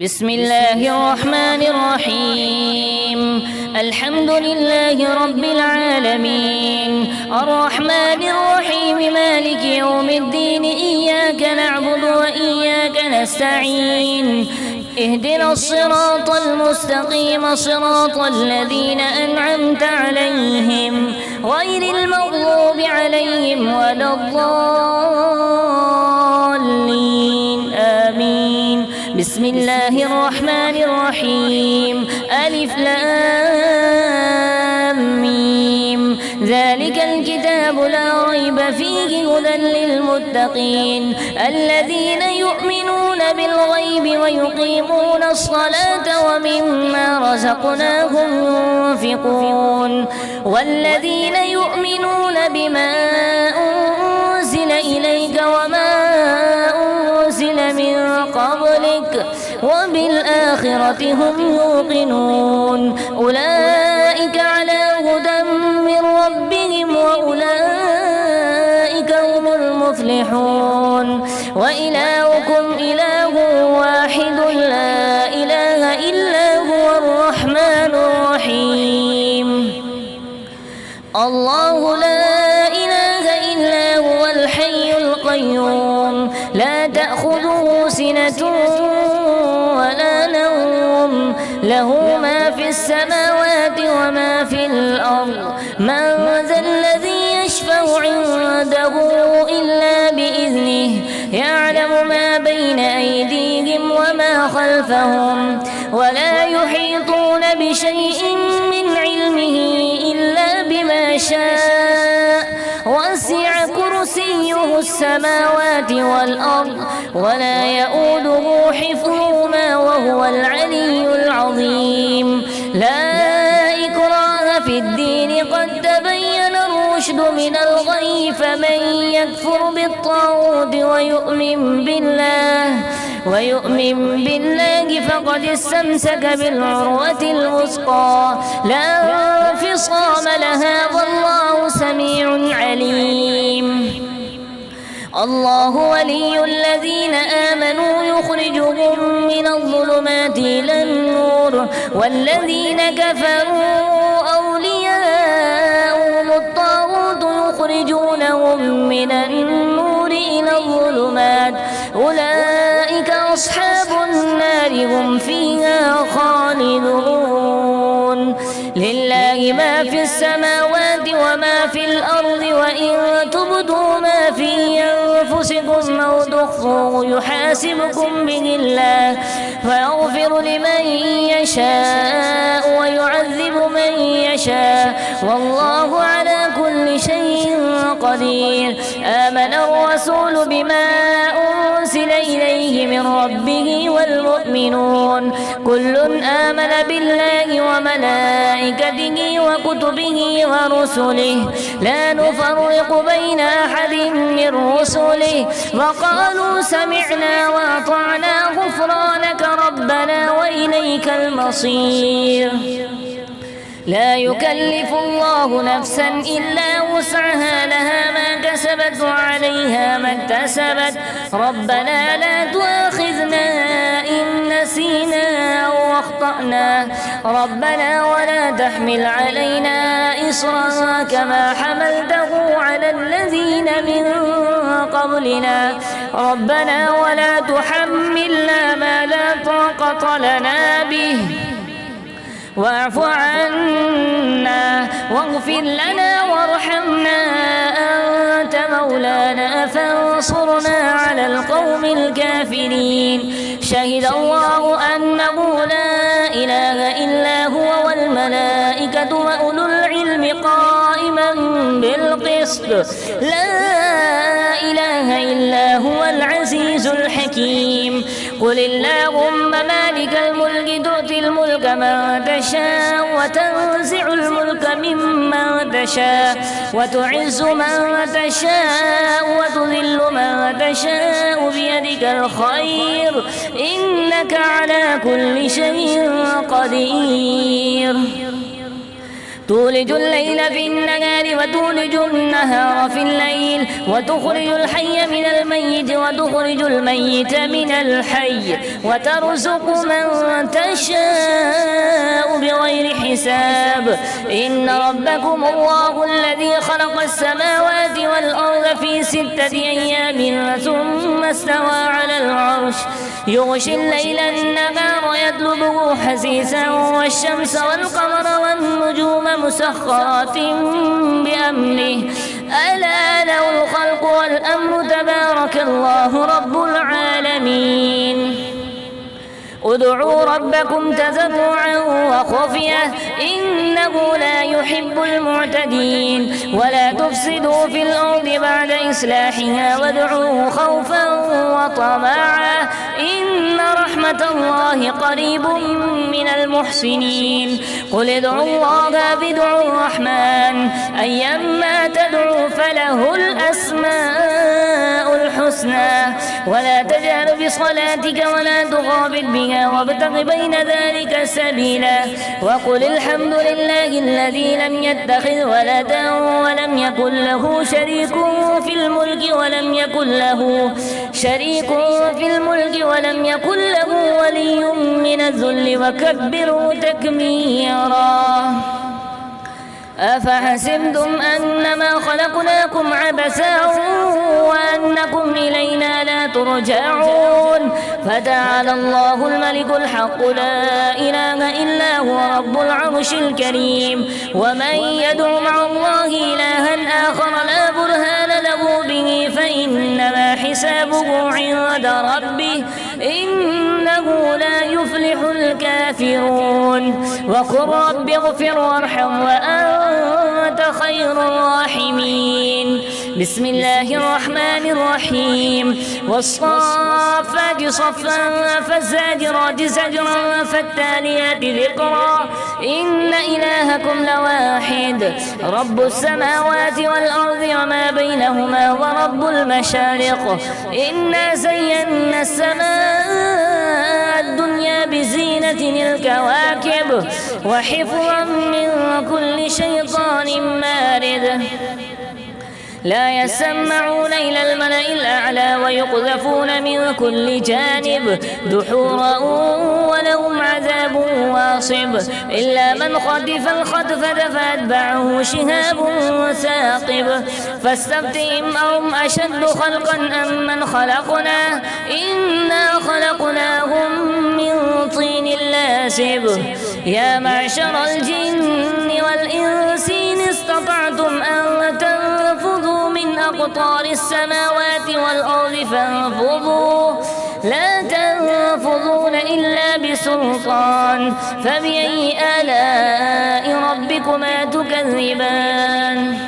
بسم الله الرحمن الرحيم. الحمد لله رب العالمين الرحمن الرحيم مالك يوم الدين إياك نعبد وإياك نستعين اهدنا الصراط المستقيم صراط الذين أنعمت عليهم غير المغضوب عليهم ولا الضالين آمين. بسم الله الرحمن الرحيم. ألف لام ميم. ذلك الكتاب لا ريب فيه هدى للمتقين الذين يؤمنون بالغيب ويقيمون الصلاة ومما رزقناهم ينفقون والذين يؤمنون بما أنزل إليك وما أنزل من قبلك وبالآخرة هم يوقنون أولئك على هدى من ربهم وأولئك هم المفلحون. وإلهكم إله واحد لا إله إلا هو الرحمن الرحيم. الله لا إله إلا هو الحي القيوم لا تأخذه سنة ولا نوم له ما في السماوات وما في الأرض من ذا الذي يشفع عنده إلا بإذنه يعلم ما بين أيديهم وما خلفهم ولا يحيطون بشيء من علمه إلا بما شاء وسع كرسيه السماوات والأرض ولا يؤوده حفظهما وهو العلي العظيم. لا إكراه في الدين قد تبين الرشد من الغي فمن يكفر بالطاغوت ويؤمن بالله فقد استمسك بالعروة الوثقى لا انفصام لها والله سميع عليم. الله ولي الذين آمنوا يخرجهم من الظلمات إلى النور والذين كفروا أولياءهم الطاغوت يخرجونهم من النور إلى الظلمات أولئك أصحاب النار هم فيها خالدون. لله ما في السماوات وما في الأرض وإن تبدوا ما في أنفسكم أو تخفوه يحاسبكم به الله فيغفر لمن يشاء ويعذب من يشاء والله على كل شيء قدير. آمن الرسول بما أنزل إليه من ربه والمؤمنون كل آمن بالله وملائكته وكتبه ورسله لا نفرق بين أحد من رسله وقالوا سمعنا وأطعنا غفرانك ربنا وإليك المصير. لا يكلف الله نفسا إلا وسعها لها ما كسبت وعليها ما اكتسبت ربنا لا تؤاخذنا إن نسينا أو أخطأنا ربنا ولا تحمل علينا إصرا كما حملته على الذين من قبلنا ربنا ولا تحملنا ما لا طاقة لنا به واعف عنا واغفر لنا وارحمنا أنت مولانا فانصرنا على القوم الكافرين. شهد الله أنه لا إله إلا هو والملائكة وأولو العلم قائما بالقسط لا إله إلا هو العزيز الحكيم. قل اللهم مالك الملك تؤتي الملك من تشاء وتنزع الملك ممن تشاء وتعز من تشاء وتذل من تشاء بيدك الخير إنك على كل شيء قدير. تولج الليل في النهار وتولج النهار في الليل وتخرج الحي من الميت وتخرج الميت من الحي وترزق من تشاء بغير حساب إن ربكم الله الذي خلق السماوات والأرض في 6 أيام ثم استوى على العرش يغشي الليل النهار يطلبه حثيثا والشمس والقمر والنجوم مسخرات بأمره ألا له الخلق والأمر تبارك الله رب العالمين ادعوا ربكم تضرعا وخفية إنه لا يحب المعتدين ولا تفسدوا في الأرض بعد إصلاحها وادعوه خوفا وطمعا إن رحمة الله قريب من المحسنين قل ادعوا الله بدعوا الرحمن أيما تدعوا فله الأسماء الحسنى ولا تجهر بصلاتك ولا تخافت بها وابتغ بين ذلك سبيلا وقل الحمد لله الذي لم يتخذ ولدا ولم يكن له شريك في الملك ولم يكن له ولي من الذل وكبره تكبيرا أفحسبتم أنما خلقناكم عبثا وأنكم إلينا لا ترجعون فتعالى الله الملك الحق لا إله إلا هو رب العرش الكريم ومن يدع مع الله إلها آخر لا برهان له به فإنما حسابه عند ربه إنه لا يفلح الكافرون وقل رب اغفر وارحم وأنت خير الراحمين بسم الله الرحمن الرحيم والصافات صفا فالزاجرات زجرا فالتاليات ذكرا إن إلهكم لواحد رب السماوات والأرض وما بينهما ورب المشارق إنا زينا السماء الدنيا بزينة الكواكب وحفظا من كل شيطان مارد لا يسمعون إلى الملأ الأعلى ويقذفون من كل جانب دحورا ولهم عذاب واصب إلا من خطف الخطفة فأتبعه شهاب ثاقب فاستفتهم أهم أشد خلقا أم من خلقنا إنا خلقناهم من طين لازب يا معشر الجن والإنس إن استطعتم أن تنفذوا من أقطار السماوات والأرض فانفذوا لا تنفذون إلا بسلطان فبأي آلاء ربكما تكذبان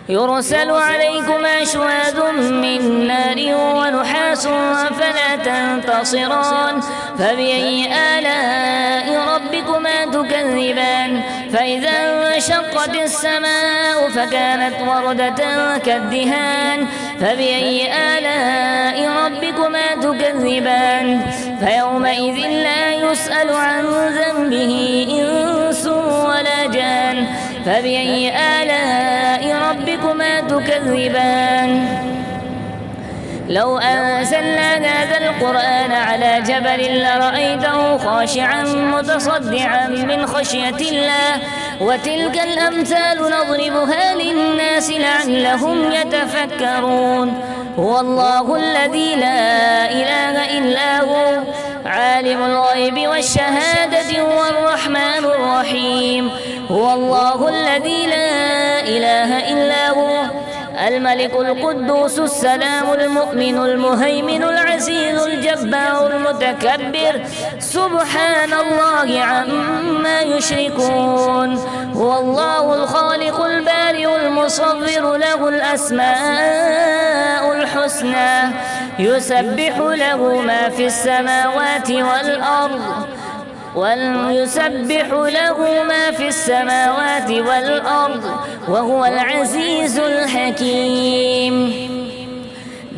يرسل عليكما شواذ من نار ونحاس فلا تنتصران فبأي آلاء ربكما تكذبان فإذا انشقت السماء فكانت وردة كالدهان فبأي آلاء ربكما تكذبان فيومئذ لا يسأل عن ذنبه إنس ولا جان فبأي آلاء ربكما تكذبان لو أنزلنا هذا القرآن على جبل لرأيته خاشعا متصدعا من خشية الله وتلك الأمثال نضربها للناس لعلهم يتفكرون هو الله الذي لا إله إلا هو عالم الغيب والشهادة هو الرحمن الرحيم هو الله الذي لا إله إلا هو الملك القدوس السلام المؤمن المهيمن العزيز الجبار المتكبر سبحان الله عما يشركون هو الله الخالق البارئ المصور له الأسماء الحسنى يسبح له ما في السماوات والأرض وهو العزيز الحكيم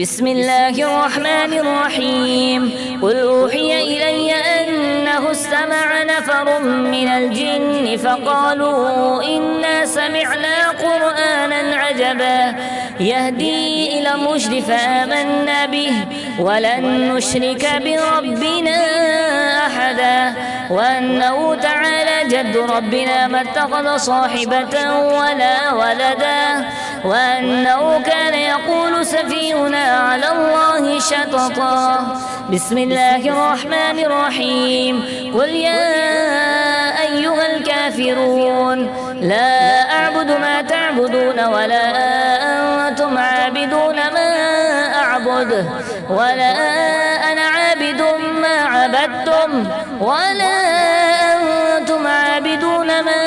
بسم الله الرحمن الرحيم قل أوحي إلي أنه استمع نفر من الجن فقالوا إنا سمعنا قرآنا عجبا يهدي إلى الرشد فآمنا به ولن نشرك بربنا أحدا وأنه تعالى جد ربنا ما اتخذ صاحبة ولا ولدا وأنه كان يقول سفيهنا على الله شططا. بسم الله الرحمن الرحيم. قل يا أيها الكافرون لا أعبد ما تعبدون ولا أنتم عابدون ما أعبد ولا أنا عابد ما عبدتم ولا أنتم عابدون ما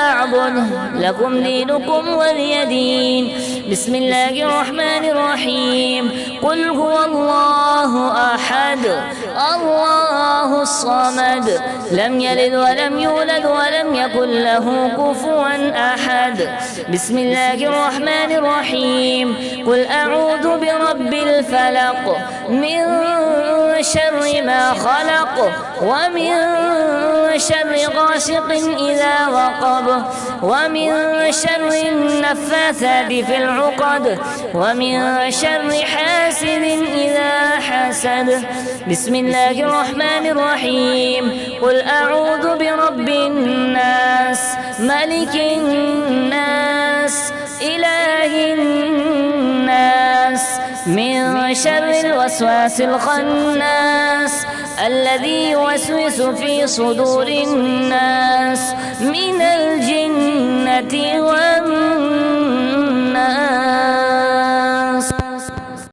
أعبد لكم دينكم ولي دين. بسم الله الرحمن الرحيم. قل هو الله أحد الله الصمد لم يلد ولم يولد ولم يكن له كفوا أحد. بسم الله الرحمن الرحيم. قل أعوذ برب الفلق من شر ما خلق ومن شر غاسق إذا وقب ومن شر النفاثات في العقد ومن شر حاسد إذا حسد. بسم الله الرحمن الرحيم. قل أعوذ برب الناس ملك الناس إله الناس من شر الوسواس الخناس الذي يوسوس في صدور الناس من الجنة والناس.